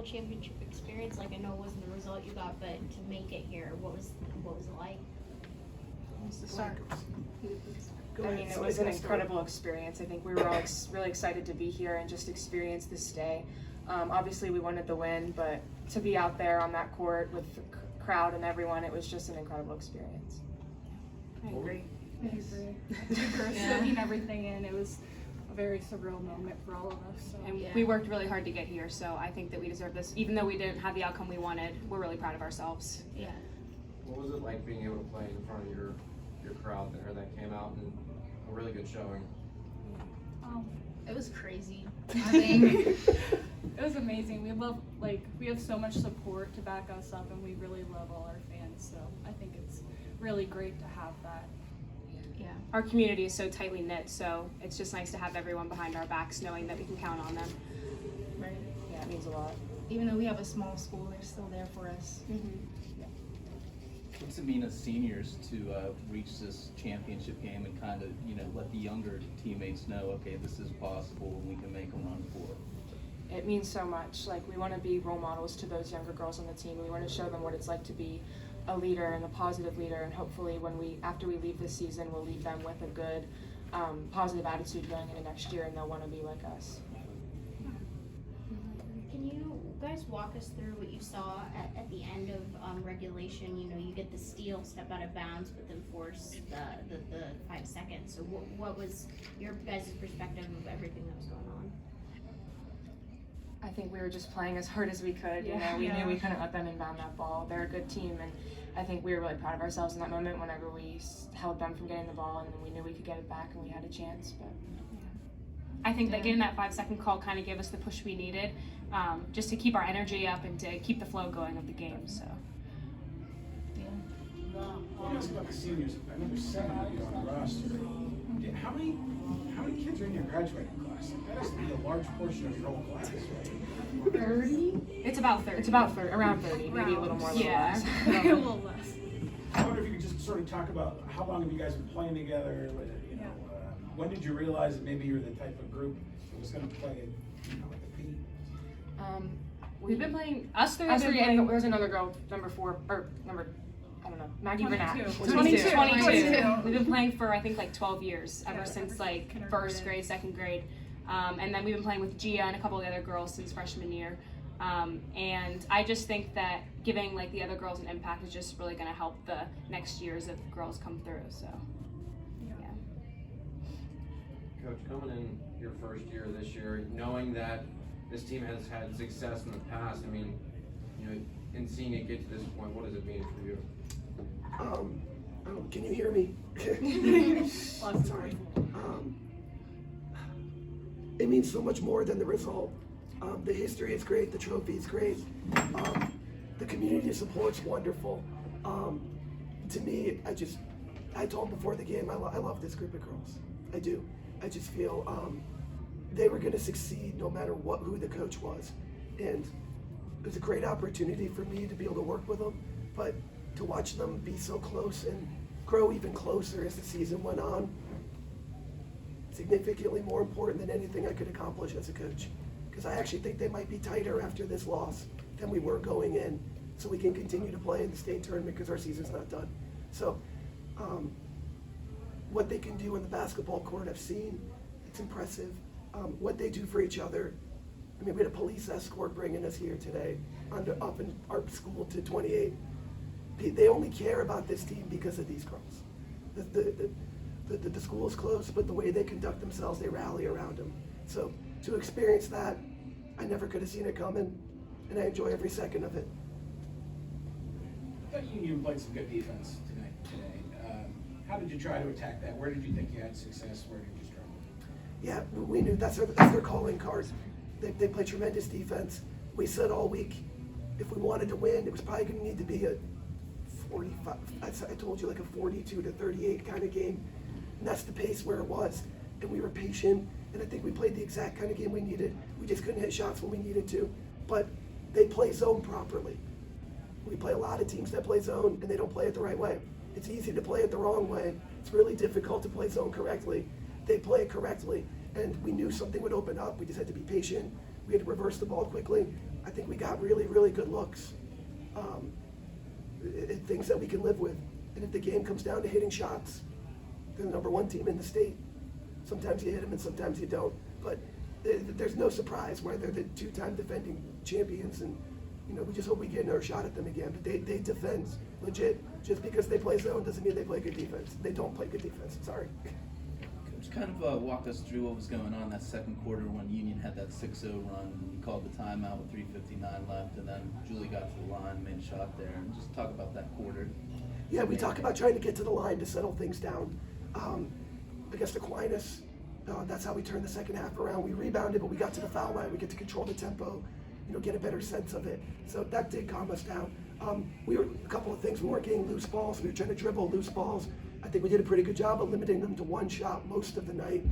championship experience? Like, I know it wasn't the result you got, but to make it here, what was it like? I mean, it was an incredible experience. I think we were all really excited to be here and just experience this day. Obviously, we wanted the win, but to be out there on that court with the crowd and everyone, it was just an incredible experience. I agree. I agree. Soaking everything in, it was a very surreal moment for all of us. So. And we worked really hard to get here, so I think that we deserve this. Even though we didn't have the outcome we wanted, we're really proud of ourselves. Yeah. What was it like being able to play in front of your crowd there that came out and a really good showing? It was crazy. I think it was amazing. We have so much support to back us up, and we really love all our fans. So I think it's really great to have that. Yeah, our community is so tightly knit, so it's just nice to have everyone behind our backs, knowing that we can count on them. right. Yeah, it means a lot. Even though we have a small school, they're still there for us. What's it mean as seniors to reach this championship game and kind of, let the younger teammates know, okay, this is possible and we can make a run for it? It means so much. Like, we want to be role models to those younger girls on the team. We want to show them what it's like to be a leader and a positive leader, and hopefully after we leave this season, we'll leave them with a good positive attitude going into next year, and they'll want to be like us. Can you guys walk us through what you saw at the end of regulation? You know, you get the steal, step out of bounds, but then force the 5 seconds. So what was your guys' perspective of everything that was going on? I think we were just playing as hard as we could. We knew we couldn't let them inbound that ball. They're a good team, and I think we were really proud of ourselves in that moment whenever we held them from getting the ball, and then we knew we could get it back and we had a chance. But I think that getting that 5-second call kind of gave us the push we needed, just to keep our energy up and to keep the flow going of the game. So. Let me ask about the seniors. I know there's 7 of you on the roster. How many kids are in your graduating class? That has to be a large portion of your whole class, right? 30? It's about 30. It's about 30, around 30, maybe a little more, a little less. a little less. I wonder if you could just sort of talk about how long have you guys been playing together? When did you realize that maybe you were the type of group that was going to play at the peak? We've been playing, us three have been and playing. there's another girl, Maggie 22. Renat. 22. We've been playing for, I think, like 12 years, ever since like kindergarten. first grade, second grade. And then we've been playing with Gia and a couple of the other girls since freshman year. And I just think that giving like the other girls an impact is just really going to help the next years of girls come through. So, yeah. Coach, coming in your first year this year, knowing that this team has had success in the past, I mean, and seeing it get to this point, what does it mean for you? Can you hear me? Sorry. It means so much more than the result. The history is great, the trophy is great, the community support's wonderful. To me, I told them before the game, I love this group of girls. I do. I just feel they were going to succeed no matter who the coach was. And it was a great opportunity for me to be able to work with them, but to watch them be so close and grow even closer as the season went on, significantly more important than anything I could accomplish as a coach. Because I actually think they might be tighter after this loss than we were going in, so we can continue to play in the state tournament because our season's not done. So what they can do in the basketball court, I've seen, it's impressive. What they do for each other. I mean, we had a police escort bringing us here today, up in our school to 28. They only care about this team because of these girls. The school is close, but the way they conduct themselves, they rally around them. So to experience that, I never could have seen it coming, and I enjoy every second of it. I thought you played some good defense today. How did you try to attack that? Where did you think you had success? Where did you struggle? Yeah, we knew that's their calling card. They play tremendous defense. We said all week, if we wanted to win, it was probably going to need to be a 45. I told you, like a 42 to 38 kind of game. And that's the pace where it was. And we were patient, and I think we played the exact kind of game we needed. We just couldn't hit shots when we needed to. But they play zone properly. We play a lot of teams that play zone, and they don't play it the right way. It's easy to play it the wrong way. It's really difficult to play zone correctly. They play it correctly, and we knew something would open up. We just had to be patient. We had to reverse the ball quickly. I think we got really, really good looks. Things that we can live with. And if the game comes down to hitting shots, they're the number 1 team in the state. Sometimes you hit them and sometimes you don't. But there's no surprise where they're the 2-time defending champions, and we just hope we get another shot at them again. But they defend legit. Just because they play zone doesn't mean they play good defense. They don't play good defense. Sorry. Coach, kind of walk us through what was going on that second quarter when Union had that 6-0 run. You called the timeout with 3:59 left, and then Julie got to the line, made a shot there. And just talk about that quarter. Yeah, we talk about trying to get to the line to settle things down. Against Aquinas, that's how we turned the second half around. We rebounded, but we got to the foul line. We get to control the tempo, get a better sense of it. So that did calm us down. We were a couple of things. We weren't getting loose balls. We were trying to dribble loose balls. I think we did a pretty good job of limiting them to 1 shot most of the night.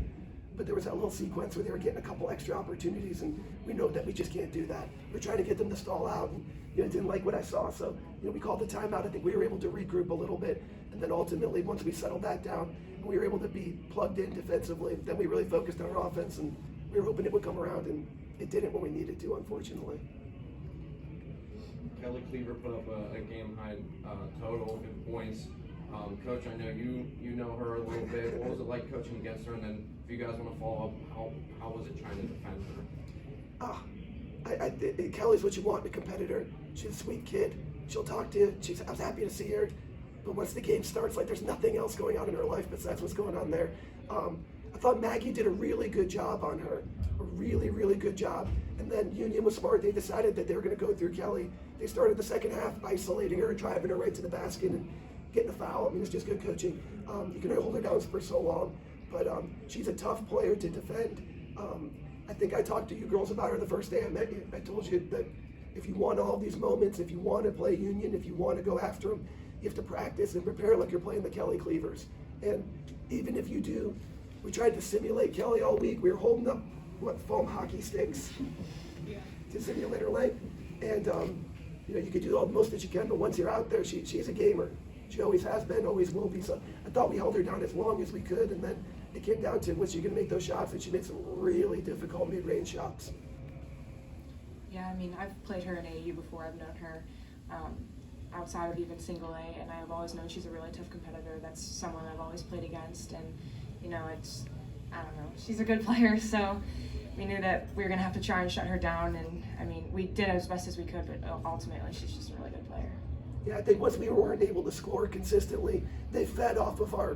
But there was that little sequence where they were getting a couple extra opportunities, and we know that we just can't do that. We're trying to get them to stall out, and didn't like what I saw. So we called the timeout. I think we were able to regroup a little bit, and then ultimately, once we settled that down, and we were able to be plugged in defensively, then we really focused on our offense, and we were hoping it would come around, and it didn't when we needed to, unfortunately. Kelly Cleaver put up a game-high total in points. Coach, I know you know her a little bit. What was it like coaching against her? And then if you guys want to follow up, how was it trying to defend her? Kelly's what you want in a competitor. She's a sweet kid. She'll talk to you. I was happy to see her. But once the game starts, there's nothing else going on in her life besides what's going on there. I thought Maggie did a really good job on her. A really, really good job. And then Union was smart. They decided that they were going to go through Kelly. They started the second half isolating her, driving her right to the basket, and getting a foul. It's just good coaching. You can only hold her down for so long, but she's a tough player to defend. I think I talked to you girls about her the first day I met you. I told you that if you want all these moments, if you want to play Union, if you want to go after them, you have to practice and prepare like you're playing the Kelly Cleavers. And even if you do, we tried to simulate Kelly all week. We were holding up foam hockey sticks to simulate her length, and you could do most that you can, but once you're out there, she's a gamer. She always has been, always will be. So I thought we held her down as long as we could, and then it came down to was she going to make those shots, and she made some really difficult mid-range shots. Yeah, I've played her in AAU before. I've known her outside of even single A, and I've always known she's a really tough competitor. That's someone I've always played against, and I don't know, she's a good player, so we knew that we were going to have to try and shut her down, and we did as best as we could, but ultimately she's just a really good player. Yeah, I think once we weren't able to score consistently, they fed off of our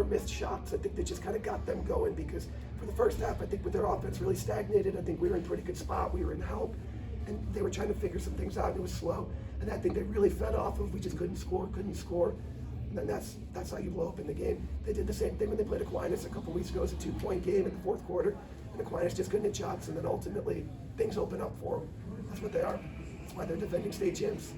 missed shots. I think they just kind of got them going, because for the first half, I think with their offense really stagnated, I think we were in a pretty good spot. We were in help, and they were trying to figure some things out, and it was slow. And I think they really fed off of we just couldn't score. And then that's how you blow up in the game. They did the same thing when they played Aquinas a couple weeks ago. It was a 2-point game in the fourth quarter, and Aquinas just couldn't hit shots, and then ultimately things open up for them. That's what they are. That's why they're defending state champs.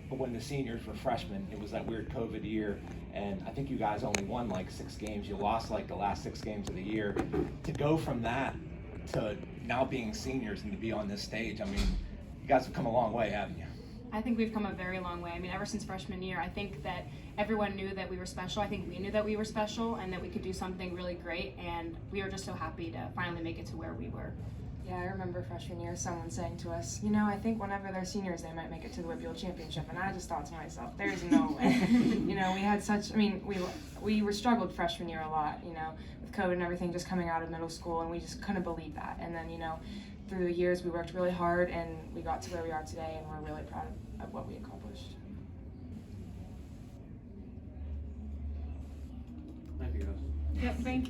But when the seniors were freshmen, it was that weird COVID year, and I think you guys only won 6 games. You lost the last 6 games of the year. To go from that to now being seniors and to be on this stage, you guys have come a long way, haven't you? I think we've come a very long way. Ever since freshman year, I think that everyone knew that we were special. I think we knew that we were special and that we could do something really great, and we were just so happy to finally make it to where we were. Yeah, I remember freshman year someone saying to us, I think whenever they're seniors they might make it to the WPIAL championship, and I just thought to myself, there's no way. We had such, we were struggled freshman year a lot, with COVID and everything, just coming out of middle school, and we just couldn't believe that. And then, through the years we worked really hard, and we got to where we are today, and we're really proud of what we accomplished. Thank you, guys. Yep, thank you.